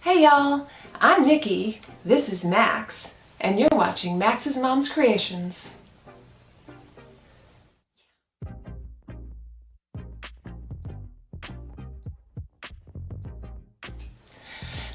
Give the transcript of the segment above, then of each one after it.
Hey y'all, I'm Nikki, this is Max, and you're watching Max's Mom's Creations.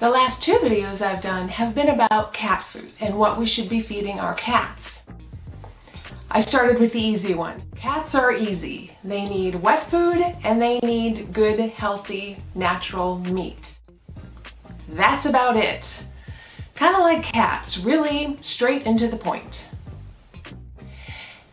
The last two videos I've done have been about cat food and what we should be feeding our cats. I started with the easy one. Cats are easy. They need wet food and they need good, healthy, natural meat. That's about it. Kind of like cats, really straight into the point.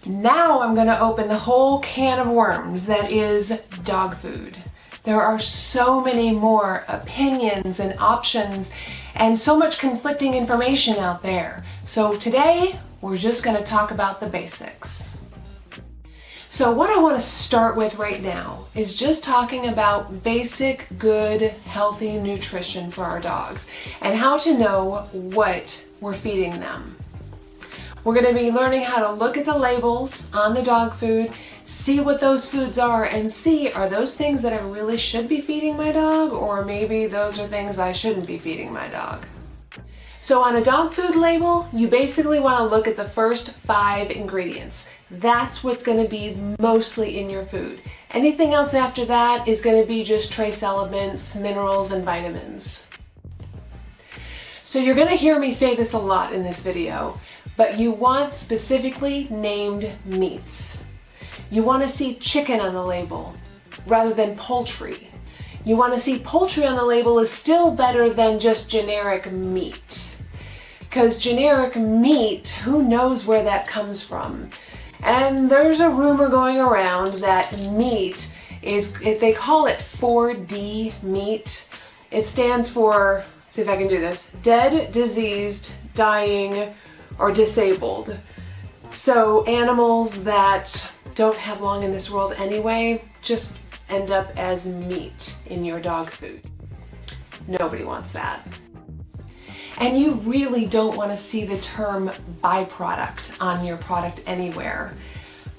Now I'm going to open the whole can of worms that is dog food. There are so many more opinions and options and so much conflicting information out there. So today we're just going to talk about the basics. So what I want to start with right now is just talking about basic, good, healthy nutrition for our dogs and how to know what we're feeding them. We're going to be learning how to look at the labels on the dog food, see what those foods are, and see, are those things that I really should be feeding my dog, or maybe those are things I shouldn't be feeding my dog. So on a dog food label, you basically want to look at the first 5 ingredients. That's what's going to be mostly in your food. Anything else after that is going to be just trace elements, minerals, and vitamins. So you're going to hear me say this a lot in this video, but you want specifically named meats. You want to see chicken on the label rather than poultry. You want to see poultry on the label is still better than just generic meat. Because generic meat, who knows where that comes from? And there's a rumor going around that meat is, they call it 4D meat. It stands for, let's see if I can do this, dead, diseased, dying, or disabled. So animals that don't have long in this world anyway just end up as meat in your dog's food. Nobody wants that. And you really don't want to see the term byproduct on your product anywhere.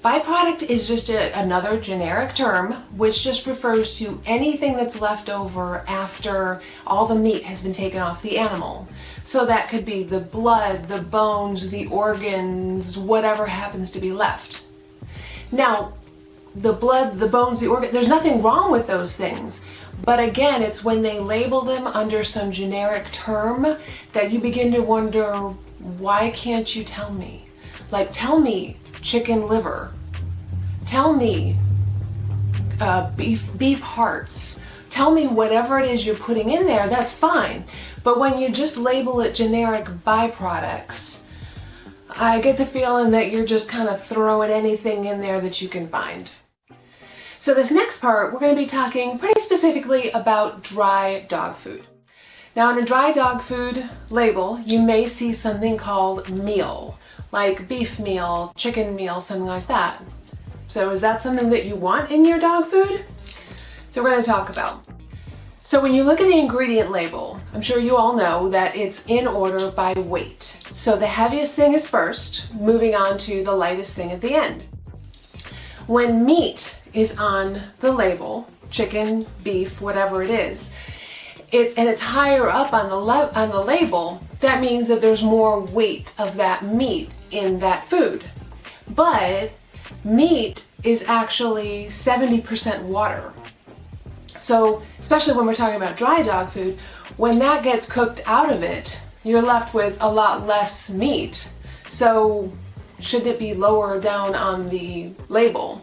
Byproduct is just another generic term which just refers to anything that's left over after all the meat has been taken off the animal. So that could be the blood, the bones, the organs, whatever happens to be left. Now, the blood, the bones, the organ, there's nothing wrong with those things. But again, it's when they label them under some generic term that you begin to wonder, why can't you tell me? Like, tell me chicken liver. Tell me beef hearts. Tell me whatever it is you're putting in there, that's fine. But when you just label it generic byproducts, I get the feeling that you're just kind of throwing anything in there that you can find. So this next part, we're going to be talking pretty specifically about dry dog food. Now on a dry dog food label, you may see something called meal, like beef meal, chicken meal, something like that. So is that something that you want in your dog food? So we're going to talk about. So when you look at the ingredient label, I'm sure you all know that it's in order by weight. So the heaviest thing is first, moving on to the lightest thing at the end. When meat is on the label, chicken, beef, whatever it is, and it's higher up on the label, that means that there's more weight of that meat in that food. But meat is actually 70% water. So, especially when we're talking about dry dog food, when that gets cooked out of it, you're left with a lot less meat. So, shouldn't it be lower down on the label?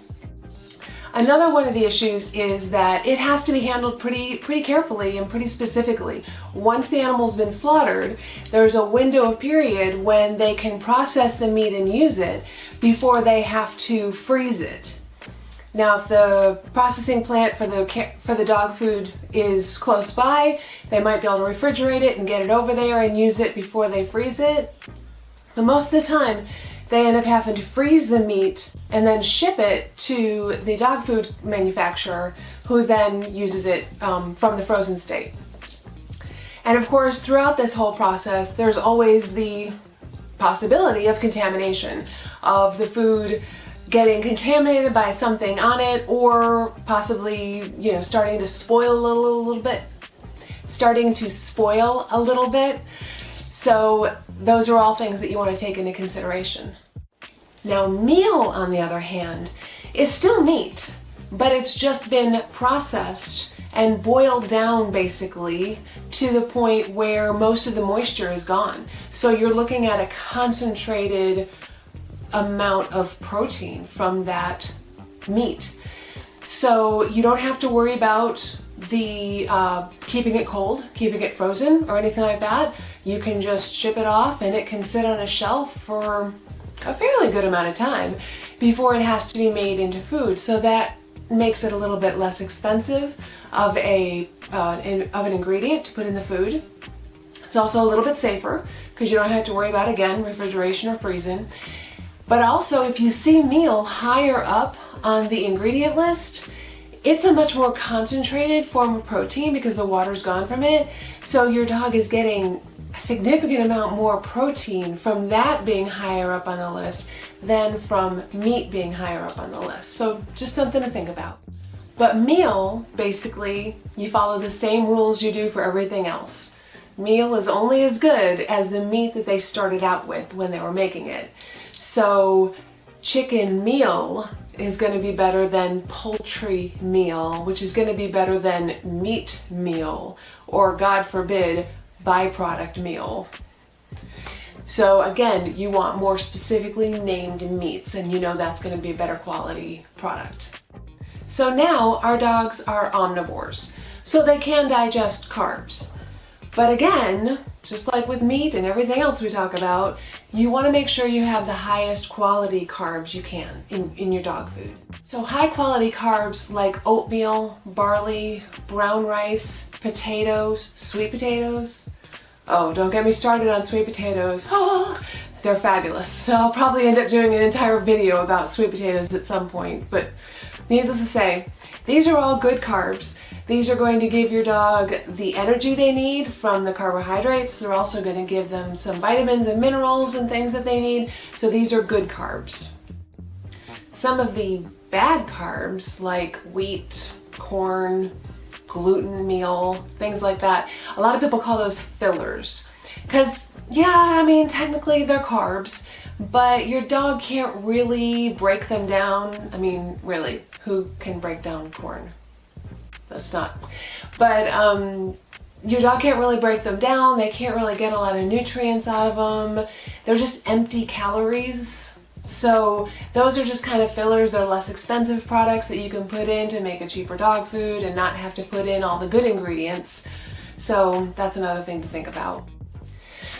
Another one of the issues is that it has to be handled pretty carefully and pretty specifically. Once the animal's been slaughtered, there's a window of period when they can process the meat and use it before they have to freeze it. Now, if the processing plant for the dog food is close by, they might be able to refrigerate it and get it over there and use it before they freeze it. But most of the time, they end up having to freeze the meat and then ship it to the dog food manufacturer, who then uses it from the frozen state. And of course, throughout this whole process, there's always the possibility of contamination, of the food getting contaminated by something on it, or possibly, starting to spoil a little bit. starting to spoil a little bit. So those are all things that you want to take into consideration. Now, meal, on the other hand, is still meat, but it's just been processed and boiled down basically to the point where most of the moisture is gone. So you're looking at a concentrated amount of protein from that meat. So you don't have to worry about the keeping it cold, keeping it frozen, or anything like that. You can just ship it off and it can sit on a shelf for a fairly good amount of time before it has to be made into food. So that makes it a little bit less expensive of an ingredient to put in the food. It's also a little bit safer because you don't have to worry about, again, refrigeration or freezing. But also, if you see meal higher up on the ingredient list, it's a much more concentrated form of protein because the water's gone from it. So your dog is getting a significant amount more protein from that being higher up on the list than from meat being higher up on the list. So just something to think about. But meal, basically, you follow the same rules you do for everything else. Meal is only as good as the meat that they started out with when they were making it. So chicken meal is going to be better than poultry meal, which is going to be better than meat meal, or God forbid, byproduct meal. So again, you want more specifically named meats, and you know that's going to be a better quality product. So now our dogs are omnivores, so they can digest carbs. But again, just like with meat and everything else we talk about, you want to make sure you have the highest quality carbs you can in your dog food. So high quality carbs like oatmeal, barley, brown rice, potatoes, sweet potatoes. Oh, don't get me started on sweet potatoes. Oh, they're fabulous. So I'll probably end up doing an entire video about sweet potatoes at some point, but needless to say, these are all good carbs. These are going to give your dog the energy they need from the carbohydrates. They're also going to give them some vitamins and minerals and things that they need. So these are good carbs. Some of the bad carbs like wheat, corn, gluten meal, things like that, a lot of people call those fillers. Because, yeah, I mean, technically they're carbs, but your dog can't really break them down. I mean, really, who can break down corn? That's not. But your dog can't really break them down. They can't really get a lot of nutrients out of them. They're just empty calories. So those are just kind of fillers. They're less expensive products that you can put in to make a cheaper dog food and not have to put in all the good ingredients. So that's another thing to think about.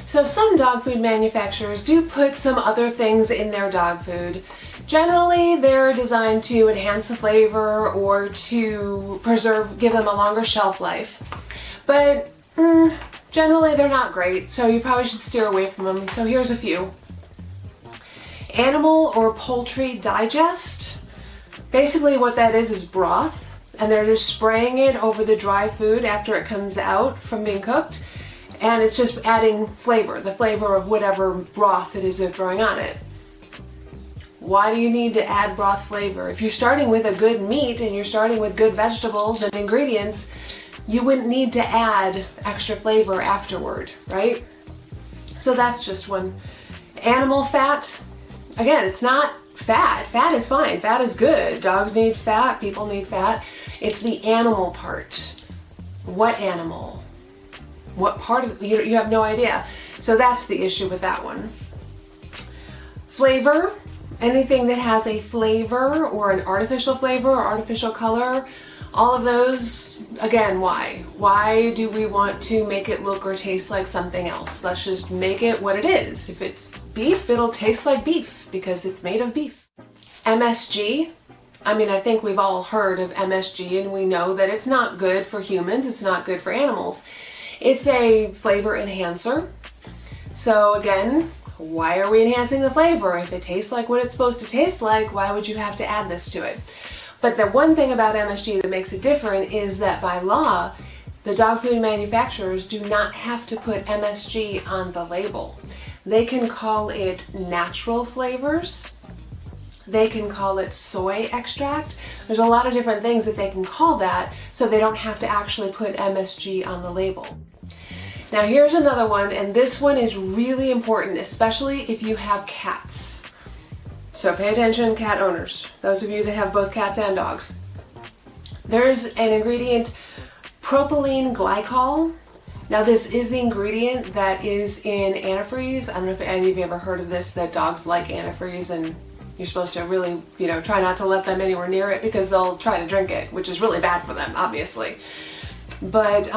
So some dog food manufacturers do put some other things in their dog food. Generally, they're designed to enhance the flavor or to give them a longer shelf life. But generally, they're not great, so you probably should steer away from them. So here's a few. Animal or poultry digest. Basically what that is broth, and they're just spraying it over the dry food after it comes out from being cooked. And it's just adding flavor, the flavor of whatever broth it is they're throwing on it. Why do you need to add broth flavor? If you're starting with a good meat and you're starting with good vegetables and ingredients, you wouldn't need to add extra flavor afterward, right? So that's just one. Animal fat, again, it's not fat. Fat is fine, fat is good. Dogs need fat, people need fat. It's the animal part. What animal? What part of you have no idea. So that's the issue with that one. Flavor, anything that has a flavor or an artificial flavor or artificial color, all of those, again, why? Why do we want to make it look or taste like something else? Let's just make it what it is. If it's beef, it'll taste like beef because it's made of beef. MSG, I mean, I think we've all heard of MSG and we know that it's not good for humans, it's not good for animals. It's a flavor enhancer. So again, why are we enhancing the flavor? If it tastes like what it's supposed to taste like, why would you have to add this to it? But the one thing about MSG that makes it different is that by law, the dog food manufacturers do not have to put MSG on the label. They can call it natural flavors. They can call it soy extract. There's a lot of different things that they can call that, so they don't have to actually put MSG on the label. Now here's another one, and this one is really important, especially if you have cats. So pay attention, cat owners, those of you that have both cats and dogs. There's an ingredient, propylene glycol. Now this is the ingredient that is in antifreeze. I don't know if any of you ever heard of this, that dogs like antifreeze, and you're supposed to really, try not to let them anywhere near it because they'll try to drink it, which is really bad for them, obviously. But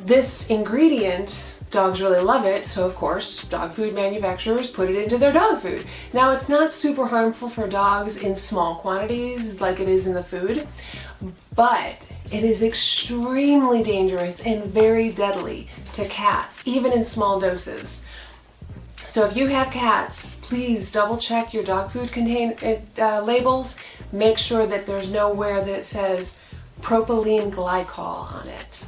this ingredient, dogs really love it, so of course dog food manufacturers put it into their dog food. Now it's not super harmful for dogs in small quantities like it is in the food, but it is extremely dangerous and very deadly to cats, even in small doses. So if you have cats, please double check your dog food labels. Make sure that there's nowhere that it says propylene glycol on it.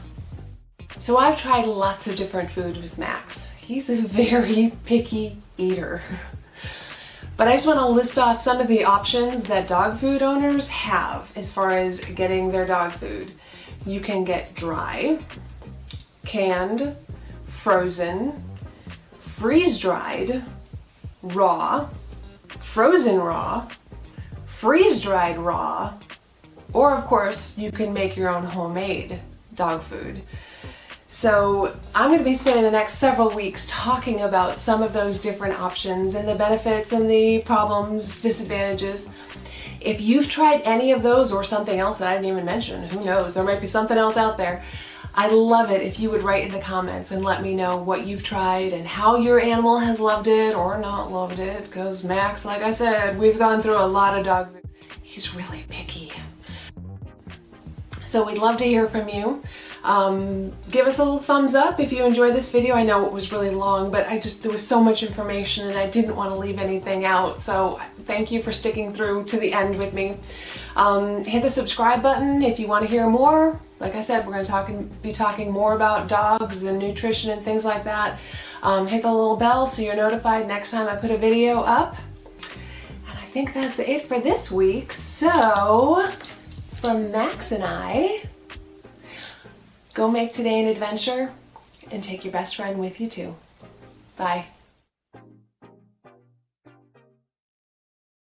So I've tried lots of different food with Max. He's a very picky eater. But I just want to list off some of the options that dog food owners have as far as getting their dog food. You can get dry, canned, frozen, freeze-dried, raw, frozen raw, freeze-dried raw, or of course you can make your own homemade dog food. So I'm going to be spending the next several weeks talking about some of those different options and the benefits and the problems, disadvantages. If you've tried any of those or something else that I didn't even mention, who knows, there might be something else out there. I'd love it if you would write in the comments and let me know what you've tried and how your animal has loved it or not loved it, because Max, like I said, we've gone through a lot of dog food. He's really picky. So we'd love to hear from you. Give us a little thumbs up if you enjoyed this video. I know it was really long, but there was so much information and I didn't want to leave anything out. So thank you for sticking through to the end with me. Hit the subscribe button if you want to hear more. Like I said, we're going to be talking more about dogs and nutrition and things like that. Hit the little bell so you're notified next time I put a video up. And I think that's it for this week. So from Max and I, go make today an adventure and take your best friend with you too. Bye.